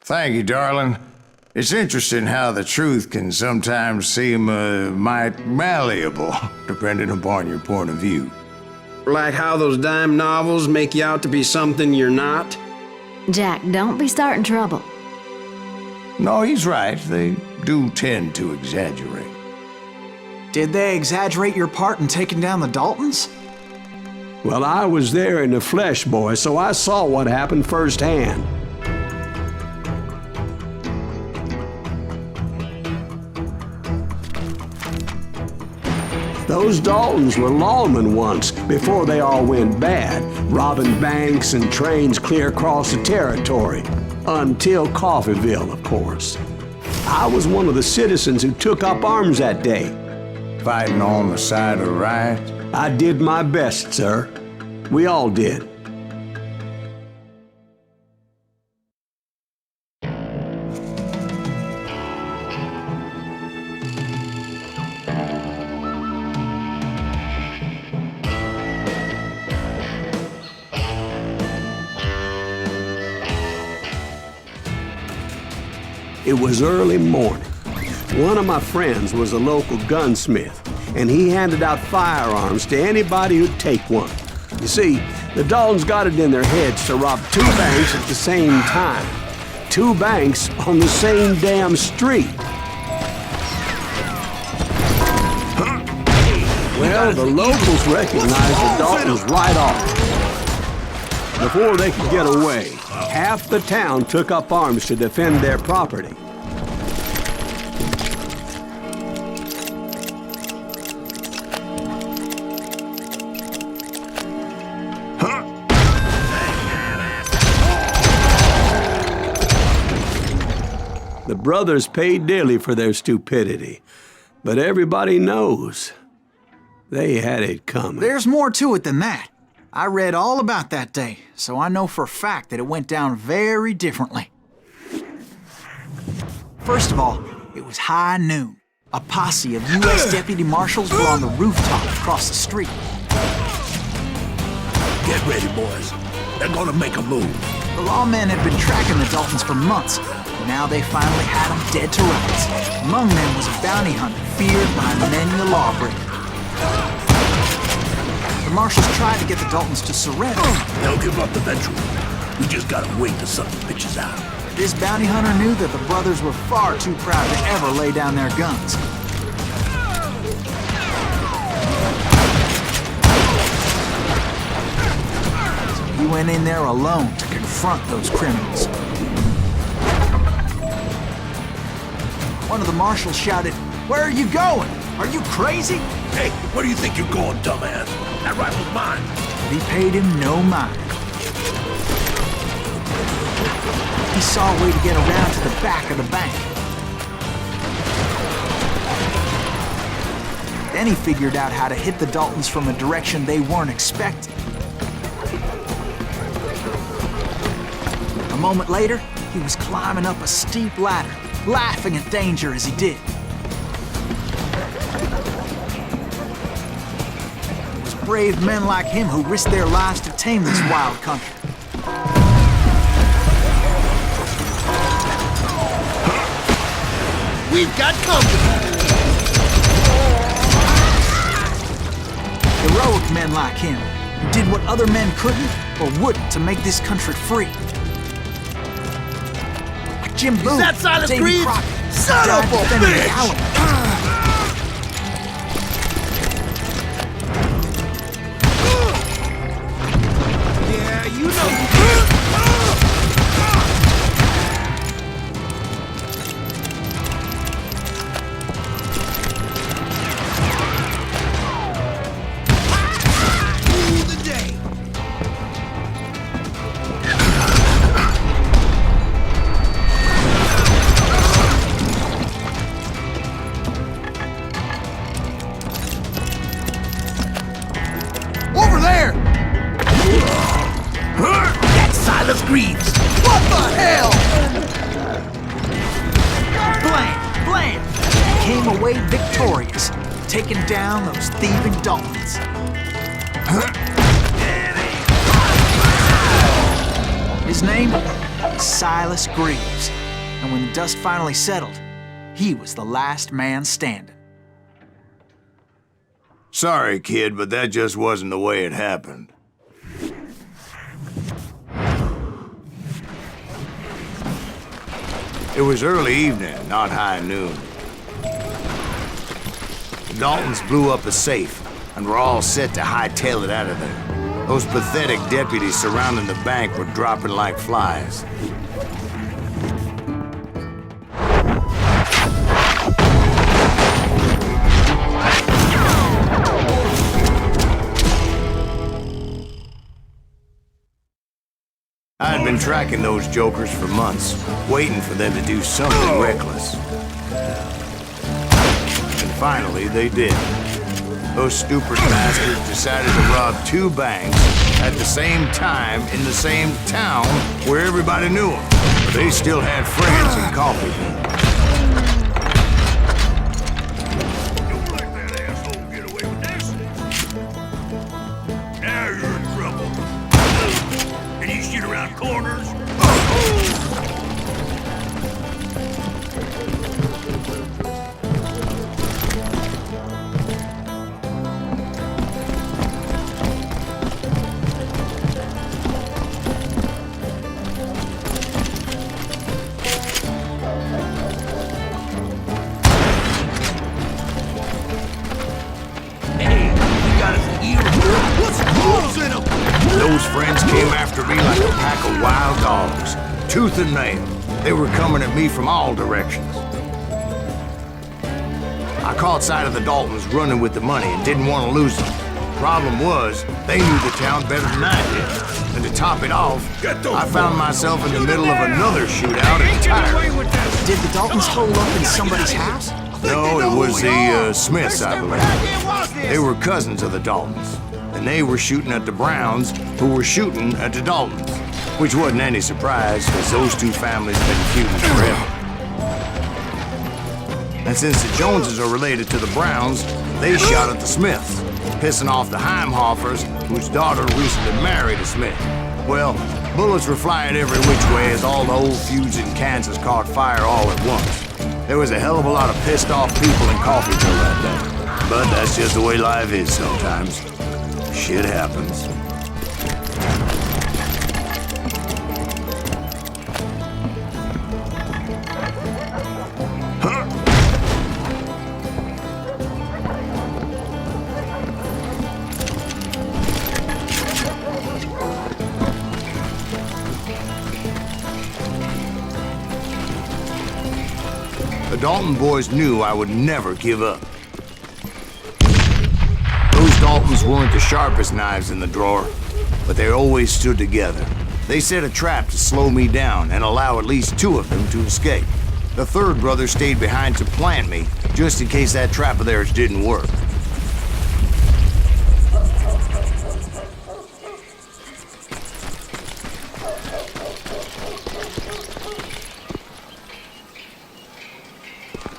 Thank you, darling. It's interesting how the truth can sometimes seem might malleable, depending upon your point of view. Like how those dime novels make you out to be something you're not? Jack, don't be starting trouble. No, he's right. They do tend to exaggerate. Did they exaggerate your part in taking down the Daltons? Well, I was there in the flesh, boy, so I saw what happened firsthand. Those Daltons were lawmen once, before they all went bad, robbing banks and trains clear across the territory. Until Coffeeville, of course. I was one of the citizens who took up arms that day. Fighting on the side of the riot? I did my best, sir. We all did. It was early morning. One of my friends was a local gunsmith, and he handed out firearms to anybody who'd take one. You see, the Daltons got it in their heads to rob 2 banks at the same time. 2 banks on the same damn street. Well, the locals recognized the Daltons right off. Before they could get away, half the town took up arms to defend their property. The brothers paid dearly for their stupidity, but everybody knows they had it coming. There's more to it than that. I read all about that day, so I know for a fact that it went down very differently. First of all, it was high noon. A posse of U.S. deputy marshals were on the rooftop across the street. Get ready, boys. They're gonna make a move. The lawmen had been tracking the Daltons for months, and now they finally had them dead to rights. Among them was a bounty hunter feared by many a lawbreaker. The marshals tried to get the Daltons to surrender. They'll give up eventually. We just gotta wait till something pitches out. This bounty hunter knew that the brothers were far too proud to ever lay down their guns. So he went in there alone to confront those criminals. One of the marshals shouted, "Where are you going? Are you crazy?" Hey, where do you think you're going, dumbass? That rifle's mine. But he paid him no mind. He saw a way to get around to the back of the bank. Then he figured out how to hit the Daltons from a direction they weren't expecting. A moment later, he was climbing up a steep ladder, laughing at danger as he did. It was brave men like him who risked their lives to tame this wild country. We've got company. Heroic men like him, who did what other men couldn't or wouldn't to make this country free. Like Jim Boone, that Silas Davy Greaves? Crockett, Son died of a defending the bitch! Alamo. Yeah, you know. Over there! That's Silas Greaves. What the hell? Blam! Blam! He came away victorious, taking down those thieving Daltons. His name? was Silas Greaves. And when the dust finally settled, he was the last man standing. Sorry, kid, but that just wasn't the way it happened. It was early evening, not high noon. The Daltons blew up a safe, and were all set to hightail it out of there. Those pathetic deputies surrounding the bank were dropping like flies. I'd been tracking those jokers for months, waiting for them to do something reckless. And finally, they did. Those stupid bastards decided to rob 2 banks at the same time in the same town where everybody knew them. But they still had friends in Coffeeville. Don't let that asshole get away with this. Now you're in trouble. Can you shoot around corners? Those friends came after me like a pack of wild dogs, tooth and nail. They were coming at me from all directions. I caught sight of the Daltons running with the money and didn't want to lose them. Problem was, they knew the town better than I did. And to top it off, I found myself in the middle of another shootout entirely. Did the Daltons hole up in somebody's house? No, it was the Smiths, I believe. They were cousins of the Daltons. And they were shooting at the Browns, who were shooting at the Daltons. Which wasn't any surprise, because those 2 families have been feuding forever. And since the Joneses are related to the Browns, they shot at the Smiths, pissing off the Heimhoffers, whose daughter recently married a Smith. Well, bullets were flying every which way as all the old feuds in Kansas caught fire all at once. There was a hell of a lot of pissed off people in Coffeeville that day. But that's just the way life is sometimes. Shit happens. The Dalton boys knew I would never give up. Those Daltons weren't the sharpest knives in the drawer, but they always stood together. They set a trap to slow me down and allow at least 2 of them to escape. The 3rd brother stayed behind to plant me, just in case that trap of theirs didn't work.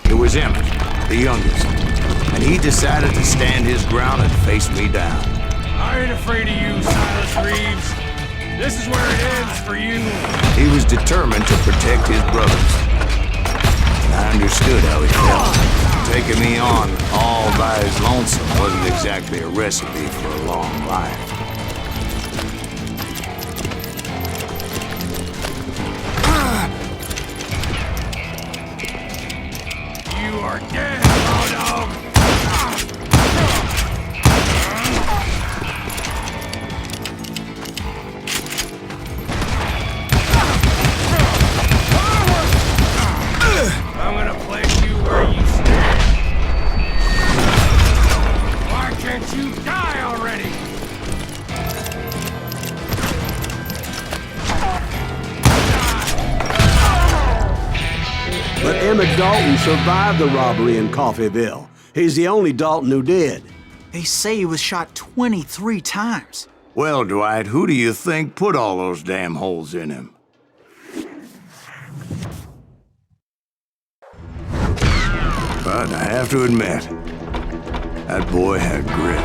It was Emmett, the youngest, and he decided to stand his ground and face me down. I ain't afraid of you, Silas Reeves. This is where it ends for you. He was determined to protect his brothers. And I understood how he felt. Taking me on all by his lonesome wasn't exactly a recipe for a long life. You are dead, raw dog. I'm gonna place you where you stand. Why can't you die already? But Emmett Dalton survived the robbery in Coffeeville. He's the only Dalton who did. They say he was shot 23 times. Well, Dwight, who do you think put all those damn holes in him? But I have to admit, that boy had grit.